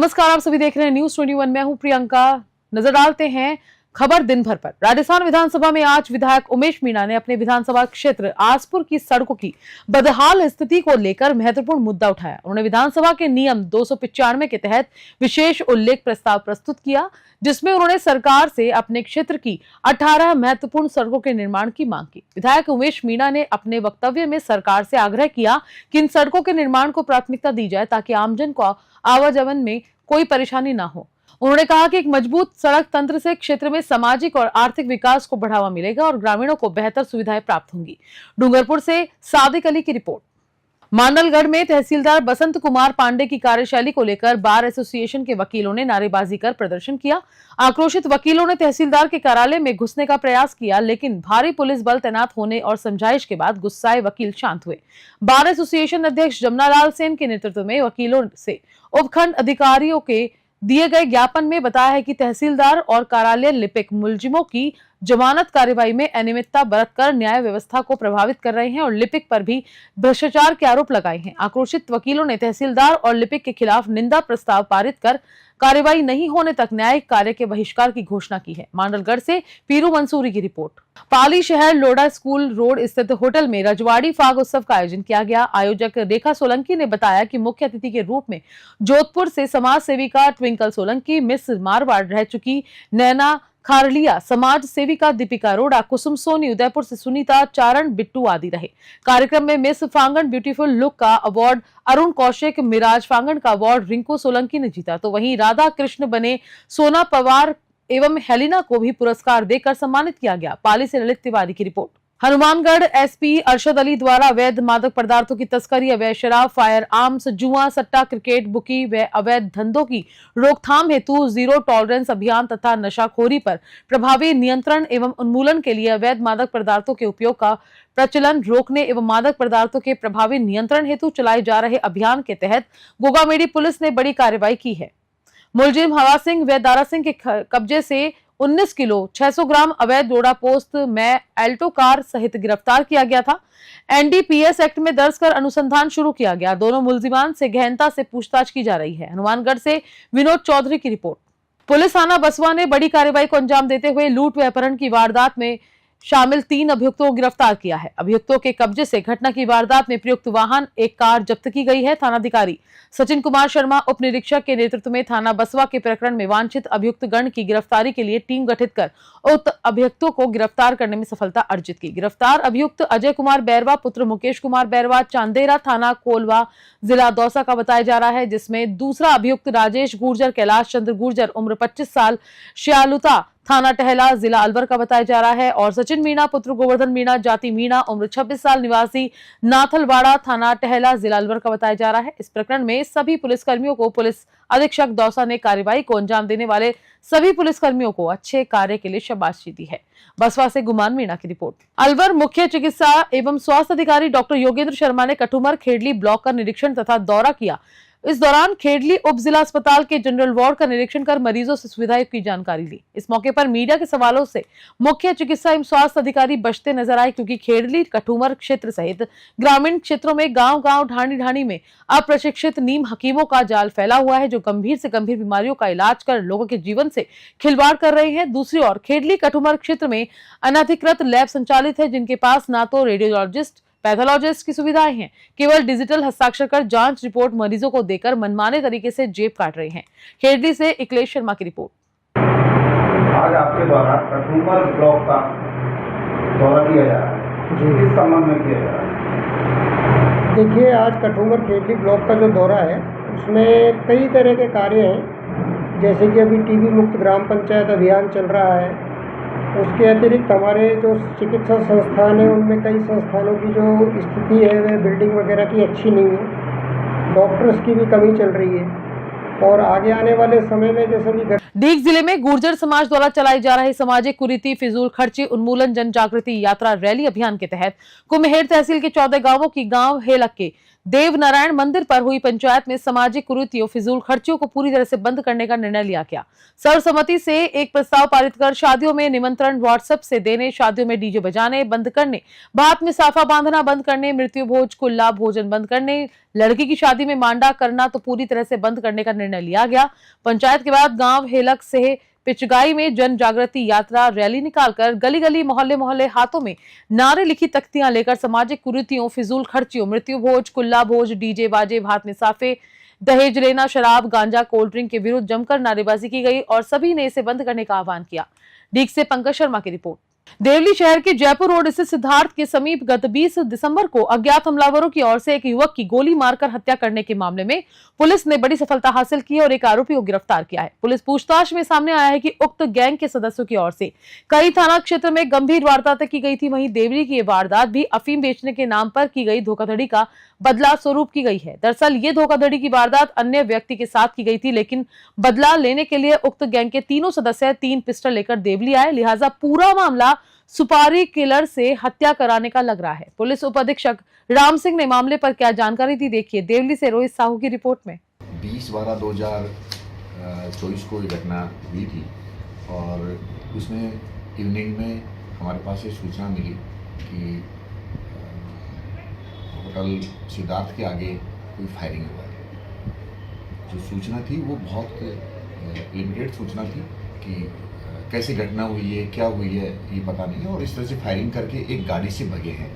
नमस्कार, आप सभी देख रहे हैं न्यूज 21। मैं हूं प्रियंका। नजर डालते हैं खबर दिन भर पर। राजस्थान विधानसभा में आज विधायक उमेश मीणा ने अपने विधानसभा क्षेत्र आसपुर की सड़कों की बदहाल स्थिति को लेकर महत्वपूर्ण मुद्दा उठाया। उन्होंने विधानसभा के नियम 295 के तहत विशेष उल्लेख प्रस्ताव प्रस्तुत किया, जिसमें उन्होंने सरकार से अपने क्षेत्र की 18 महत्वपूर्ण सड़कों के निर्माण की मांग की। विधायक उमेश मीणा ने अपने वक्तव्य में सरकार से आग्रह किया कि इन सड़कों के निर्माण को प्राथमिकता दी जाए ताकि आमजन को आवाजाही में कोई परेशानी न हो। उन्होंने कहा कि एक मजबूत सड़क तंत्र से क्षेत्र में सामाजिक और आर्थिक विकास को बढ़ावा मिलेगा और ग्रामीणों को बेहतर सुविधाएं प्राप्त होंगी। डूंगरपुर से सादिक अली की रिपोर्ट। मांडलगढ़ में तहसीलदार बसंत कुमार पांडे की कार्यशैली को लेकर बार एसोसिएशन के वकीलों ने नारेबाजी कर प्रदर्शन किया। आक्रोशित वकीलों ने तहसीलदार के कार्यालय में घुसने का प्रयास किया, लेकिन भारी पुलिस बल तैनात होने और समझाइश के बाद गुस्साए वकील शांत हुए। बार एसोसिएशन अध्यक्ष जमुनालाल सेन के नेतृत्व में वकीलों से उपखंड अधिकारियों के दिए गए ज्ञापन में बताया है कि तहसीलदार और कार्यालय लिपिक मुलजिमों की जमानत कार्यवाही में अनियमितता बरतकर न्याय व्यवस्था को प्रभावित कर रहे हैं और लिपिक पर भी भ्रष्टाचार के आरोप लगाए हैं। आक्रोशित वकीलों ने तहसीलदार और लिपिक के खिलाफ निंदा प्रस्ताव पारित कर कार्यवाही नहीं होने तक न्यायिक कार्य के बहिष्कार की घोषणा की है। मांडलगढ़ से पीरू मंसूरी की रिपोर्ट। पाली शहर लोडा स्कूल रोड स्थित होटल में रजवाड़ी फाग उत्सव का आयोजन किया गया। आयोजक रेखा सोलंकी ने बताया कि मुख्य अतिथि के रूप में जोधपुर से समाज सेविका ट्विंकल सोलंकी, मिस मारवाड़ रह चुकी नैना खारलिया, समाज सेविका दीपिका अरोड़ा, कुसुम सोनी, उदयपुर से सुनीता, चारण बिट्टू आदि रहे। कार्यक्रम में मिस फांगण ब्यूटीफुल लुक का अवार्ड अरुण कौशिक, मिराज फांगण का अवार्ड रिंकू सोलंकी ने जीता, तो वहीं राधा कृष्ण बने सोना पवार एवं हेलिना को भी पुरस्कार देकर सम्मानित किया गया। पाली से ललित तिवारी की रिपोर्ट। हनुमानगढ़ एसपी अरशद अली द्वारा अवैध मादक पदार्थों की तस्करी, अवैध शराब, फायर आर्म्स, जुआ, सट्टा, क्रिकेट, बुकी व अवैध धंधों की रोकथाम हेतु जीरो टॉलरेंस अभियान तथा नशाखोरी पर प्रभावी नियंत्रण एवं उन्मूलन के लिए अवैध मादक पदार्थों के उपयोग का प्रचलन रोकने एवं मादक पदार्थों के प्रभावी नियंत्रण हेतु चलाए जा रहे अभियान के तहत गोगामेडी पुलिस ने बड़ी कार्रवाई की है। मुलजिम हवा सिंह व दारा सिंह के कब्जे से 19 किलो 600 ग्राम अवैध डोडा पोस्त में एल्टो कार सहित गिरफ्तार किया गया था। एनडीपीएस एक्ट में दर्ज कर अनुसंधान शुरू किया गया। दोनों मुलजिमान से गहनता से पूछताछ की जा रही है। हनुमानगढ़ से विनोद चौधरी की रिपोर्ट। पुलिस थाना बसवा ने बड़ी कार्रवाई को अंजाम देते हुए लूट व अपहरण की वारदात में शामिल 3 अभियुक्तों को गिरफ्तार किया है। अभियुक्तों के कब्जे से घटना की वारदात में प्रयुक्त वाहन, एक कार जब्त की गई है। थानाधिकारी सचिन कुमार शर्मा उप निरीक्षक के नेतृत्व में थाना बसवा के प्रकरण में वांछित अभियुक्त गण की गिरफ्तारी के लिए टीम गठित कर उक्त अभियुक्तों को गिरफ्तार करने में सफलता अर्जित की। गिरफ्तार अभियुक्त अजय कुमार बैरवा पुत्र मुकेश कुमार बैरवा, चांदेरा थाना कोलवा, जिला दौसा का बताया जा रहा है, जिसमें दूसरा अभियुक्त राजेश गुर्जर कैलाश चंद्र गुर्जर उम्र 25 साल श्यालुता थाना टहला जिला अलवर का बताया जा रहा है और सचिन मीणा पुत्र गोवर्धन मीणा जाति मीणा उम्र 26 साल निवासी नाथलवाड़ा थाना टहला जिला अलवर का बताया जा रहा है। इस प्रकरण में सभी पुलिसकर्मियों को पुलिस अधीक्षक दौसा ने कार्यवाही को अंजाम देने वाले सभी पुलिसकर्मियों को अच्छे कार्य के लिए शाबाशी दी है। बसवा से गुमान मीणा की रिपोर्ट। अलवर मुख्य चिकित्सा एवं स्वास्थ्य अधिकारी डॉक्टर योगेंद्र शर्मा ने कठुमर खेड़ली ब्लॉक का निरीक्षण तथा दौरा किया। इस दौरान खेड़ली उप जिला अस्पताल के जनरल वार्ड का निरीक्षण कर मरीजों से सुविधाओं की जानकारी ली। इस मौके पर मीडिया के सवालों से मुख्य चिकित्सा एवं स्वास्थ्य अधिकारी बचते नजर आए, क्योंकि खेड़ली कठुमर क्षेत्र सहित ग्रामीण क्षेत्रों में गांव-गांव ढाणी-ढाणी में अप्रशिक्षित नीम हकीमों का जाल फैला हुआ है, जो गंभीर से गंभीर बीमारियों का इलाज कर लोगों के जीवन से खिलवाड़ कर रहे हैं। दूसरी ओर खेड़ली कठुमर क्षेत्र में अनधिकृत लैब संचालित है, जिनके पास न तो रेडियोलॉजिस्ट पैथोलॉजिस्ट की सुविधाएं हैं, केवल डिजिटल हस्ताक्षर कर जांच रिपोर्ट मरीजों को देकर मनमाने तरीके से जेब काट रहे हैं। खेड़ली से इकलेश शर्मा की रिपोर्ट। आज आपके द्वारा कठुमर ब्लॉक का दौरा किया जा रहा है, किस संबंध में किया जा रहा है? देखिए, आज कठुमर खेड़ली ब्लॉक का जो दौरा है उसमें कई तरह के कार्य हैं, जैसे कि अभी टीबी मुक्त ग्राम पंचायत अभियान चल रहा है। उसके अतिरिक्त हमारे जो चिकित्सा संस्थान है उनमें कई संस्थानों की जो स्थिति है वह बिल्डिंग वगैरह की अच्छी नहीं है, डॉक्टर्स की भी कमी चल रही है और आगे आने वाले समय में जैसे कि डीग जिले में गुर्जर समाज द्वारा चलाई जा रही सामाजिक कुरीति फिजूल खर्ची उन्मूलन जन जागृति यात्रा रैली अभियान के तहत कुम्हेर तहसील के 14 गांवों की गांव हेलक के देवनारायण मंदिर पर हुई पंचायत में सामाजिक कुरीतियों, फिजूल खर्चियों को पूरी तरह से बंद करने का निर्णय लिया गया। सर्वसम्मति से एक प्रस्ताव पारित कर शादियों में निमंत्रण व्हाट्सएप से देने, शादियों में डीजे बजाने बंद करने, बात में साफा बांधना बंद करने, मृत्यु भोज कुल्ला भोजन बंद करने, लड़की की शादी में मांडा करना तो पूरी तरह से बंद करने का निर्णय लिया गया। पंचायत के बाद गांव हेलक से पिचगाई में जन जागृति यात्रा रैली निकालकर गली गली मोहल्ले मोहल्ले हाथों में नारे लिखी तख्तियां लेकर सामाजिक कुरीतियों, फिजूल खर्चियों, मृत्यु भोज, कुल्ला भोज, डीजे बाजे, भात में साफे, दहेज लेना, शराब, गांजा, कोल्ड ड्रिंक के विरुद्ध जमकर नारेबाजी की गई और सभी ने इसे बंद करने का आह्वान किया। डीग से पंकज शर्मा की रिपोर्ट। देवली शहर के जयपुर रोड स्थित सिद्धार्थ के समीप गत 20 दिसंबर को अज्ञात हमलावरों की ओर से एक युवक की गोली मारकर हत्या करने के मामले में पुलिस ने बड़ी सफलता हासिल की और एक आरोपी को गिरफ्तार किया है। पुलिस पूछताछ में सामने आया है कि उक्त गैंग के सदस्यों की ओर से कई थाना क्षेत्र में गंभीर वारदातें की गई थी। वहीं देवली की ये वारदात भी अफीम बेचने के नाम पर की गई धोखाधड़ी का बदला स्वरूप की गई है। दरअसल ये धोखाधड़ी की वारदात अन्य व्यक्ति के साथ की गई थी, लेकिन बदला लेने के लिए उक्त गैंग के तीनों सदस्य 3 पिस्टल लेकर देवली आए। लिहाजा पूरा मामला सुपारी किलर से हत्या कराने का लग रहा है। पुलिस उप अधीक्षक राम सिंह ने मामले पर क्या जानकारी दी, देखिए देवली से रोहित साहू की रिपोर्ट में। 20/12/2024 को ये घटना हुई थी और उसमें इवनिंग में हमारे पास ये सूचना मिली कि होटल सिद्धार्थ के आगे कोई फायरिंग हुआ है। जो सूचना थी वो बहुत लिमिटेड सूचना थी कि कैसी घटना हुई है, क्या हुई है ये पता नहीं है, और इस तरह से फायरिंग करके एक गाड़ी से भगे हैं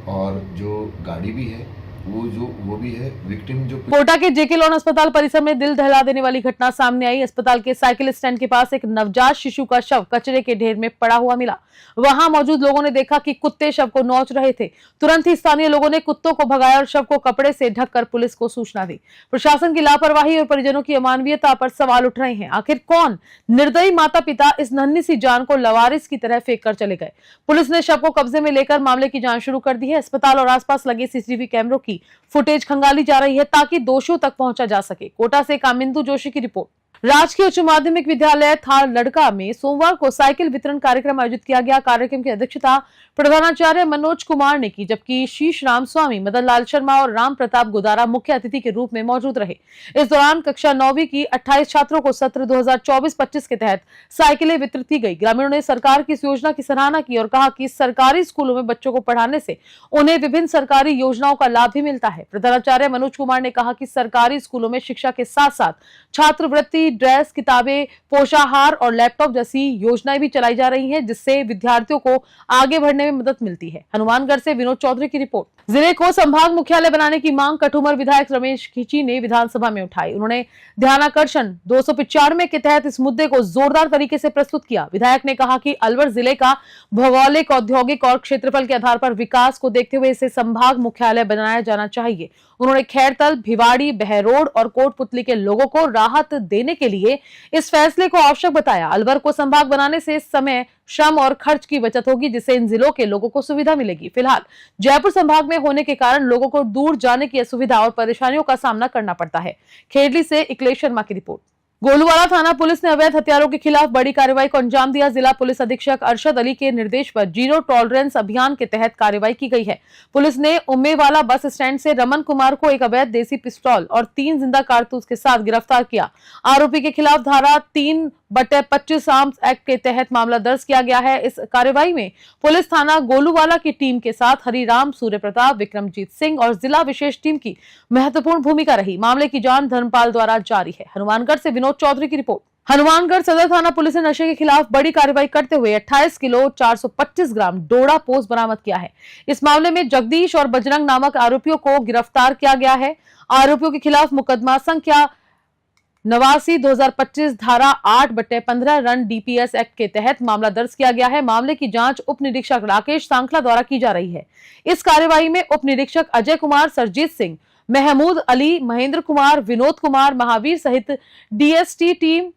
और जो गाड़ी भी है वो भी है विक्टिम जो कोटा के जेके लॉन अस्पताल परिसर में दिल दहला देने वाली घटना सामने आई। अस्पताल के साइकिल स्टैंड के पास एक नवजात शिशु का शव कचरे के ढेर में पड़ा हुआ मिला। वहां मौजूद लोगों ने देखा कि कुत्ते शव को नोच रहे थे। तुरंत ही स्थानीय लोगों ने कुत्तों को भगाया और शव को कपड़े से ढककर पुलिस को सूचना दी। प्रशासन की लापरवाही और परिजनों की अमानवीयता पर सवाल उठ रहे हैं। आखिर कौन निर्दयी माता पिता इस नन्ही सी जान को लवारिस की तरह फेंक कर चले गए। पुलिस ने शव को कब्जे में लेकर मामले की जांच शुरू कर दी है। अस्पताल और आसपास लगे सीसीटीवी कैमरों की फुटेज खंगाली जा रही है ताकि दोषियों तक पहुंचा जा सके। कोटा से कामिंदु जोशी की रिपोर्ट। राजकीय उच्च माध्यमिक विद्यालय थार लड़का में सोमवार को साइकिल वितरण कार्यक्रम आयोजित किया गया। कार्यक्रम की अध्यक्षता प्रधानाचार्य मनोज कुमार ने की, जबकि शीश राम स्वामी, मदन लाल शर्मा और राम प्रताप गोदारा मुख्य अतिथि के रूप में मौजूद रहे। इस दौरान कक्षा 9वीं की 28 छात्रों को सत्र 2024-25 के तहत साइकिलें वितरित की गई। ग्रामीणों ने सरकार की इस योजना की सराहना की और कहा कि सरकारी स्कूलों में बच्चों को पढ़ाने से उन्हें विभिन्न सरकारी योजनाओं का लाभ भी मिलता है। प्रधानाचार्य मनोज कुमार ने कहा कि सरकारी स्कूलों में शिक्षा के साथ साथ छात्रवृत्ति, ड्रेस, किताबें, पोषाहार और लैपटॉप जैसी योजनाएं भी चलाई जा रही हैं, जिससे विद्यार्थियों को आगे बढ़ने में मदद मिलती है। हनुमानगढ़ से विनोद चौधरी की रिपोर्ट। जिले को संभाग मुख्यालय बनाने की मांग कठुमर विधायक रमेश खींची ने विधानसभा में उठाई। उन्होंने ध्यानाकर्षण 295 के तहत इस मुद्दे को जोरदार तरीके से प्रस्तुत किया। विधायक ने कहा कि अलवर जिले का भौगोलिक, औद्योगिक और क्षेत्रफल के आधार पर विकास को देखते हुए इसे संभाग मुख्यालय बनाया जाना चाहिए। उन्होंने खैरतल, भिवाड़ी, बहरोड और कोटपुतली के लोगों को राहत देने के लिए इस फैसले को आवश्यक बताया। अलवर को संभाग बनाने से समय, श्रम और खर्च की बचत होगी, जिससे इन जिलों के लोगों को सुविधा मिलेगी। फिलहाल जयपुर संभाग में होने के कारण लोगों को दूर जाने की असुविधा और परेशानियों का सामना करना पड़ता है। खेड़ली से इकलेश शर्मा की रिपोर्ट। गोलूवाला थाना पुलिस ने अवैध हथियारों के खिलाफ बड़ी कार्रवाई को अंजाम दिया। जिला पुलिस अधीक्षक अरशद अली के निर्देश पर जीरो टॉलरेंस अभियान के तहत कार्रवाई की गई है। पुलिस ने उम्मेवाला बस स्टैंड से रमन कुमार को एक अवैध देसी पिस्तौल और 3 जिंदा कारतूस के साथ गिरफ्तार किया। आरोपी के खिलाफ धारा 3/25 आर्म्स एक्ट के तहत मामला दर्ज किया गया है। इस कार्रवाई में पुलिस थाना गोलूवाला की टीम के साथ हरिराम, सूर्य प्रताप, विक्रमजीत सिंह और जिला विशेष टीम की महत्वपूर्ण भूमिका रही। मामले की जांच धर्मपाल द्वारा जारी है। हनुमानगढ़ से विनोद चौधरी की रिपोर्ट। हनुमानगढ़ सदर थाना पुलिस ने नशे के खिलाफ बड़ी कार्रवाई करते हुए 28 किलो 425 ग्राम डोडा पोस्त बरामद किया है। इस मामले में जगदीश और बजरंग नामक आरोपियों को गिरफ्तार किया गया है। आरोपियों के खिलाफ मुकदमा संख्या 89/2025 धारा 8/15 रन डीपीएस एक्ट के तहत मामला दर्ज किया गया है। मामले की जांच उप निरीक्षक राकेश सांखला द्वारा की जा रही है। इस कार्रवाई में उप निरीक्षक अजय कुमार, सरजीत सिंह, महमूद अली, महेंद्र कुमार, विनोद कुमार, महावीर सहित डीएसटी टीम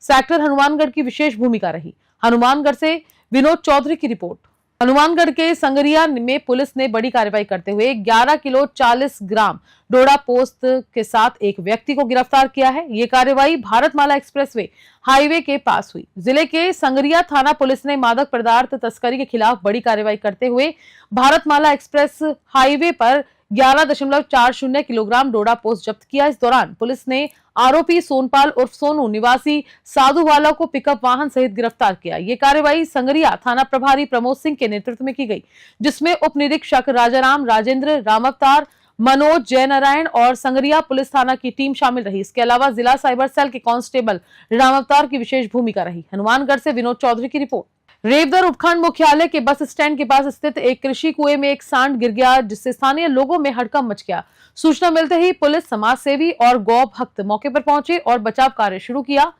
सेक्टर हनुमानगढ़ की विशेष भूमिका रही। हनुमानगढ़ से विनोद चौधरी की रिपोर्ट। हनुमानगढ़ के संगरिया में पुलिस ने बड़ी कार्रवाई करते हुए 11 किलो 40 ग्राम डोडा पोस्त के साथ एक व्यक्ति को गिरफ्तार किया है। ये कार्रवाई भारतमाला एक्सप्रेसवे हाईवे के पास हुई। जिले के संगरिया थाना पुलिस ने मादक पदार्थ तस्करी के खिलाफ बड़ी कार्रवाई करते हुए भारतमाला एक्सप्रेस हाईवे पर 11.40 किलोग्राम डोडा पोस्ट जब्त किया। इस दौरान पुलिस ने आरोपी सोनपाल उर्फ सोनू निवासी साधुवाला को पिकअप वाहन सहित गिरफ्तार किया। ये कार्रवाई संगरिया थाना प्रभारी प्रमोद सिंह के नेतृत्व में की गई, जिसमें उप निरीक्षक राजाराम, राजेंद्र, रामावतार, मनोज, जयनारायण और संगरिया पुलिस थाना की टीम शामिल रही। इसके अलावा जिला साइबर सेल के कांस्टेबल रामावतार की विशेष भूमिका रही। हनुमानगढ़ से विनोद चौधरी की रिपोर्ट। रेवदर उपखंड मुख्यालय के बस स्टैंड के पास स्थित एक कृषि कुएं में एक सांड गिर गया, जिससे स्थानीय लोगों में हड़कंप मच गया। सूचना मिलते ही पुलिस, समाज सेवी और गौ भक्त मौके पर पहुंचे और बचाव कार्य शुरू किया।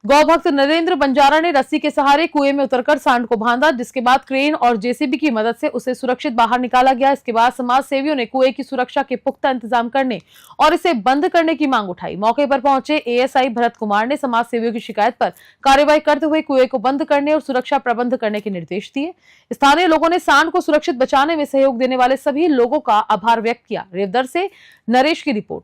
गौ भक्त नरेंद्र बंजारा ने रस्सी के सहारे कुएं में उतरकर सांड को बांधा, जिसके बाद क्रेन और जेसीबी की मदद से उसे सुरक्षित बाहर निकाला गया। इसके बाद समाज सेवियों ने कुएं की सुरक्षा के पुख्ता इंतजाम करने और इसे बंद करने की मांग उठाई। मौके पर पहुंचे एएसआई भरत कुमार ने समाज सेवियों की शिकायत पर कार्रवाई करते हुए कुएं को बंद करने और सुरक्षा प्रबंध करने के निर्देश दिए। स्थानीय लोगों ने सांड को सुरक्षित बचाने में सहयोग देने वाले सभी लोगों का आभार व्यक्त किया। रेवदर से नरेश की रिपोर्ट।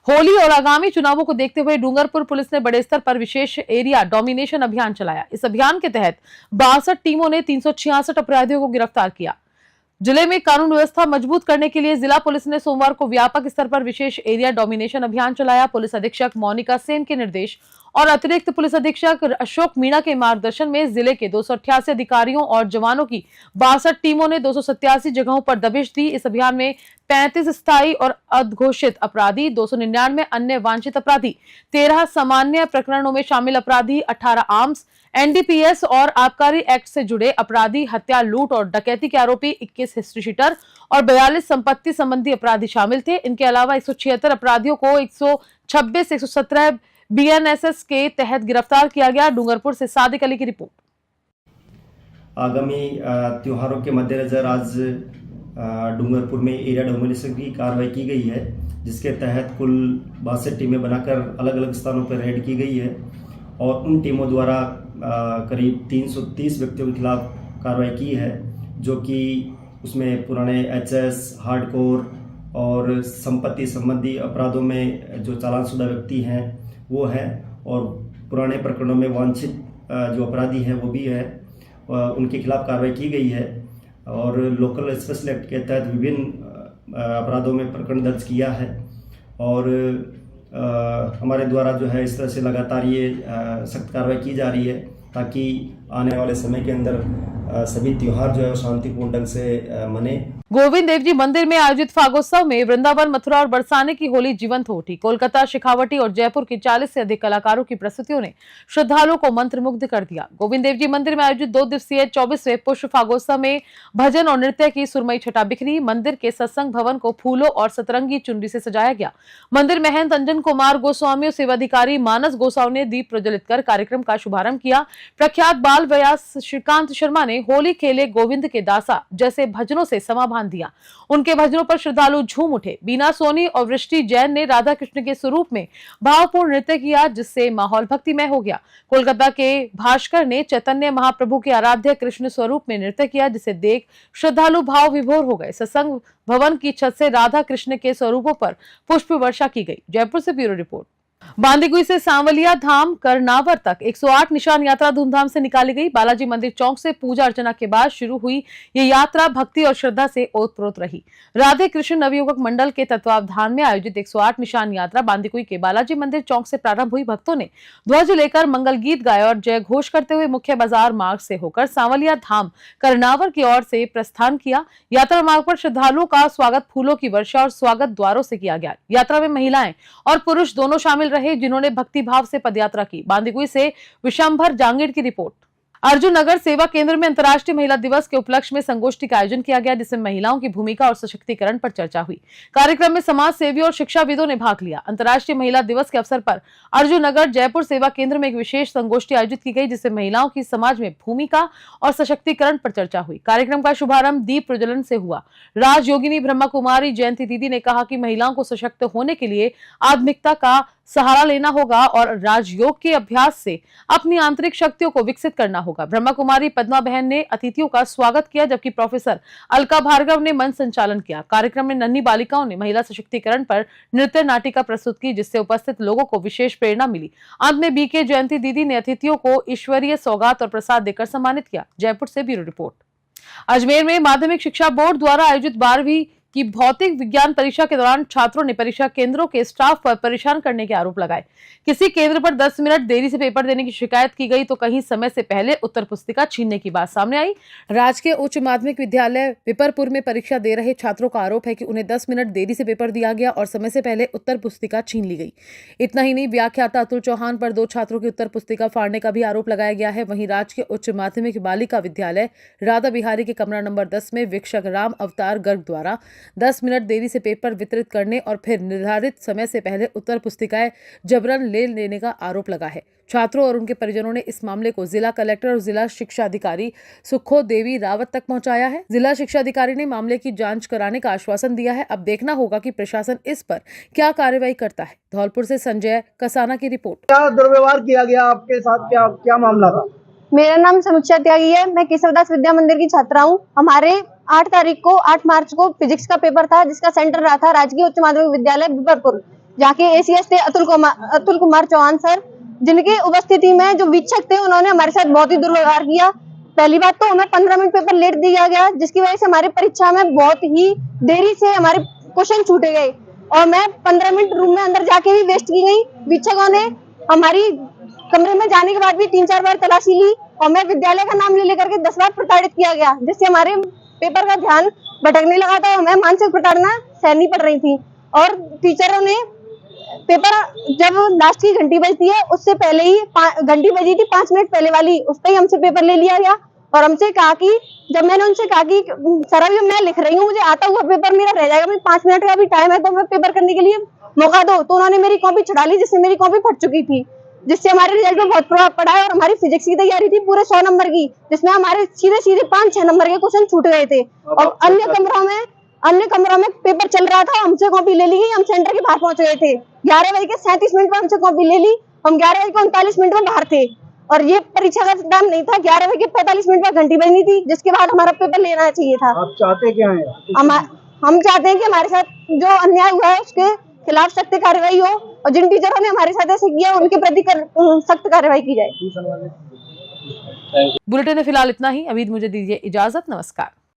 होली और आगामी चुनावों को देखते हुए डूंगरपुर पुलिस ने बड़े स्तर पर विशेष एरिया डोमिनेशन अभियान चलाया। इस अभियान के तहत 62 टीमों ने 366 अपराधियों को गिरफ्तार किया। जिले में कानून व्यवस्था मजबूत करने के लिए जिला पुलिस ने सोमवार को व्यापक स्तर पर विशेष एरिया डोमिनेशन अभियान चलाया। पुलिस अधीक्षक मोनिका सेन के निर्देश और अतिरिक्त पुलिस अधीक्षक अशोक मीणा के मार्गदर्शन में जिले के 288 अधिकारियों और जवानों की 62 टीमों ने 287 जगहों पर दबिश दी। इस अभियान में 35 स्थायी और अघोषित अपराधी, 299 अन्य वांछित अपराधी, 13 सामान्य प्रकरणों में शामिल अपराधी, 18 आर्म्स, एनडीपीएस और आबकारी एक्ट से जुड़े अपराधी, हत्या, लूट और डकैती के आरोपी, 21 हिस्ट्री शीटर और 42 संपत्ति संबंधी अपराधी शामिल थे। इनके अलावा 176 अपराधियों को 126 117 बीएनएसएस के तहत गिरफ्तार किया गया। डूंगरपुर से सादिक अली की रिपोर्ट। आगामी त्योहारों के मद्देनजर आज डूंगरपुर में एरिया डोमिनेशन की कार्रवाई की गई है, जिसके तहत कुल 62 टीमें बनाकर अलग अलग स्थानों पर रेड की गई है और उन टीमों द्वारा करीब 330 व्यक्तियों के खिलाफ कार्रवाई की है, जो कि उसमें पुराने एचएस, हार्डकोर और संपत्ति संबंधी अपराधों में जो चालानशुदा व्यक्ति हैं वो है और पुराने प्रकरणों में वांछित जो अपराधी हैं वो भी है, उनके खिलाफ कार्रवाई की गई है और लोकल स्पेशल एक्ट के तहत विभिन्न अपराधों में प्रकरण दर्ज किया है और हमारे द्वारा जो है इस तरह से लगातार ये सख्त कार्रवाई की जा रही है ताकि आने वाले समय के अंदर सभी त्योहार जो है शांतिपूर्ण ढंग से मने। गोविंद देव जी मंदिर में आयोजित फागोत्सव में वृंदावन, मथुरा और बरसाने की होली जीवंत हो उठी। कोलकाता, शेखावटी और जयपुर के 40 से अधिक कलाकारों की प्रस्तुतियों ने श्रद्धालुओं को मंत्रमुग्ध कर दिया। गोविंद देव जी मंदिर में आयोजित 2 दिवसीय 24वें पुष्प फागोत्सव में भजन और नृत्य की सुरमई छटा बिखरी। मंदिर के सत्संग भवन को फूलों और सतरंगी चुनरी से सजाया गया। मंदिर महंत अंजन कुमार गोस्वामी और सेवाधिकारी मानस गोसावी ने दीप प्रज्वलित कर कार्यक्रम का शुभारंभ किया। प्रख्यात बाल व्यास श्रीकांत शर्मा ने होली खेले गोविंद के दासा जैसे भजनों से समा बांध दिया। उनके भजनों पर श्रद्धालु झूम उठे। बीना सोनी और वृष्टि जैन ने राधा कृष्ण के स्वरूप में भावपूर्ण नृत्य किया, जिससे माहौल भक्तिमय हो गया। कोलकाता के भास्कर ने चैतन्य महाप्रभु के आराध्य कृष्ण स्वरूप में नृत्य किया, जिसे देख श्रद्धालु भाव विभोर हो गए। सत्संग भवन की छत से राधा कृष्ण के स्वरूपों पर पुष्प वर्षा की गई। जयपुर से ब्यूरो रिपोर्ट। बांदीकुई से सांवलिया धाम करनावर तक 108 निशान यात्रा धूमधाम से निकाली गई। बालाजी मंदिर चौक से पूजा अर्चना के बाद शुरू हुई ये यात्रा भक्ति और श्रद्धा से ओतप्रोत रही। राधे कृष्ण नवयुवक मंडल के तत्वावधान में आयोजित 108 निशान यात्रा बांदीकुई के बालाजी मंदिर चौक से प्रारंभ हुई। भक्तों ने ध्वज लेकर मंगल गीत गाए और जय घोष करते हुए मुख्य बाजार मार्ग से होकर सांवलिया धाम करनावर की ओर से प्रस्थान किया। यात्रा मार्ग पर श्रद्धालुओं का स्वागत फूलों की वर्षा और स्वागत द्वारों से किया गया। यात्रा में महिलाएं और पुरुष दोनों शामिल रहे, जिन्होंने भक्ति भाव से पदयात्रा की। बांदीकुई से विशंभर जांगीर की रिपोर्ट। अर्जुन नगर सेवा केंद्र में अंतर्राष्ट्रीय महिला दिवस के उपलक्ष्य में संगोष्ठी का आयोजन किया गया, जिसमें महिलाओं की भूमिका और सशक्तिकरण पर चर्चा हुई। कार्यक्रम में समाज सेवियों और शिक्षाविदों ने भाग लिया। अंतर्राष्ट्रीय महिला दिवस के अवसर पर अर्जुन नगर जयपुर सेवा केंद्र में एक विशेष संगोष्ठी आयोजित की गई, जिससे महिलाओं की समाज में भूमिका और सशक्तिकरण पर चर्चा हुई। कार्यक्रम का शुभारंभ दीप प्रज्वलन से हुआ। राजयोगिनी ब्रह्मा कुमारी जयंती दीदी ने कहा कि महिलाओं को सशक्त होने के लिए आध्यात्मिकता का सहारा लेना होगा और राजयोग के अभ्यास से अपनी आंतरिक शक्तियों को विकसित करना होगा। ब्रह्मा कुमारी पद्मा बहन ने अतिथियों का स्वागत किया, जबकि प्रोफेसर अलका भार्गव ने मंच संचालन किया। कार्यक्रम में नन्ही बालिकाओं ने महिला सशक्तिकरण पर नृत्य नाटिका प्रस्तुत की, जिससे उपस्थित लोगों को विशेष प्रेरणा मिली। अंत में बीके जयंती दीदी ने अतिथियों को ईश्वरीय सौगात और प्रसाद देकर सम्मानित किया। जयपुर से ब्यूरो रिपोर्ट। अजमेर में माध्यमिक शिक्षा बोर्ड द्वारा आयोजित 12वीं कि भौतिक विज्ञान परीक्षा के दौरान छात्रों ने परीक्षा केंद्रों के स्टाफ पर परेशान करने के आरोप लगाए। किसी केंद्र पर 10 मिनट देरी से पेपर देने की शिकायत की गई तो कहीं समय से पहले उत्तर पुस्तिका छीनने की बात सामने आई। राजकीय उच्च माध्यमिक विद्यालय विपरपुर में परीक्षा दे रहे छात्रों का आरोप है कि उन्हें 10 मिनट देरी से पेपर दिया गया और समय से पहले उत्तर पुस्तिका छीन ली गई। इतना ही नहीं, व्याख्याता अतुल चौहान पर 2 छात्रों की उत्तर पुस्तिका फाड़ने का भी आरोप लगाया गया है। वहीं राजकीय उच्च माध्यमिक बालिका विद्यालय राधा बिहारी के कमरा नंबर 10 में वीक्षक राम अवतार गर्ग द्वारा 10 मिनट देरी से पेपर वितरित करने और फिर निर्धारित समय से पहले उत्तर पुस्तिकाएं जबरन ले लेने का आरोप लगा है। छात्रों और उनके परिजनों ने इस मामले को जिला कलेक्टर और जिला शिक्षा अधिकारी सुखो देवी रावत तक पहुंचाया है। जिला शिक्षा अधिकारी ने मामले की जांच कराने का आश्वासन दिया है। अब देखना होगा कि प्रशासन इस पर क्या कार्रवाई करता है। धौलपुर से संजय कसाना की रिपोर्ट। क्या दुर्व्यवहार किया गया आपके साथ, क्या मामला था? मेरा नाम समीक्षा त्यागी है। मैं केशवदास विद्या मंदिर की छात्रा हूँ। हमारे 8 मार्च को फिजिक्स का पेपर था, जिसका सेंटर रहा था राजकीय उच्च माध्यमिक विद्यालय विपरपुर, जहाँ के एसीएस थे अतुल कुमार चौहान सर, जिनके उपस्थिति में जो वीक्षक थे उन्होंने हमारे साथ बहुत ही दुर्व्यवहार किया। पहली बात तो हमें 15 मिनट पेपर लेट दिया गया, जिसकी वजह से हमारी परीक्षा में बहुत ही देरी से हमारे क्वेश्चन छूटे गए और मैं 15 मिनट रूम में अंदर जाके भी वेस्ट की गई। वीक्षकों ने हमारी कमरे में जाने के बाद भी 3-4 बार तलाशी ली और मैं विद्यालय का नाम ले लेकर के 10 बार प्रताड़ित किया गया, जिससे हमारे पेपर का ध्यान भटकने लगा था। हमें मानसिक प्रताड़ना सहनी पड़ रही थी और टीचरों ने पेपर जब लास्ट की घंटी बजती है उससे पहले ही घंटी बजी थी 5 मिनट पहले वाली, उस पर ही हमसे पेपर ले लिया गया और हमसे कहा कि जब मैंने उनसे कहा कि सर अभी मैं लिख रही हूँ, मुझे आता हुआ पेपर मेरा रह जाएगा, मैं 5 मिनट का भी टाइम है तो मैं पेपर करने के लिए मौका दो, तो उन्होंने मेरी कॉपी छुड़ा ली, जिससे मेरी कॉपी फट चुकी थी, जिससे हमारे रिजल्ट में बहुत प्रभाव पड़ा है। और हमारी फिजिक्स की तैयारी थी पूरे 100 नंबर की, जिसमें हमारे सीधे 5-6 नंबर के क्वेश्चन छूट गए थे और अन्य कमरों में पेपर चल रहा था, हमसे कॉपी ले ली गई। हम सेंटर के बाहर पहुंच गए थे 11:37 पर हमसे कॉपी ले ली। हम 11:39 में बाहर थे और ये परीक्षा का टाइम नहीं था। 11:45 पर घंटी बजनी थी, जिसके बाद हमारा पेपर लेना चाहिए था। आप चाहते क्या हैं? हम चाहते हैं कि हमारे साथ जो अन्याय हुआ है उसके खिलाफ सख्त कार्रवाई हो और जिन टीचरों ने हमारे साथ ऐसे किया उनके प्रति सख्त कार्रवाई की जाए। बुलेटिन में फिलहाल इतना ही। अभी मुझे दीजिए इजाजत। नमस्कार।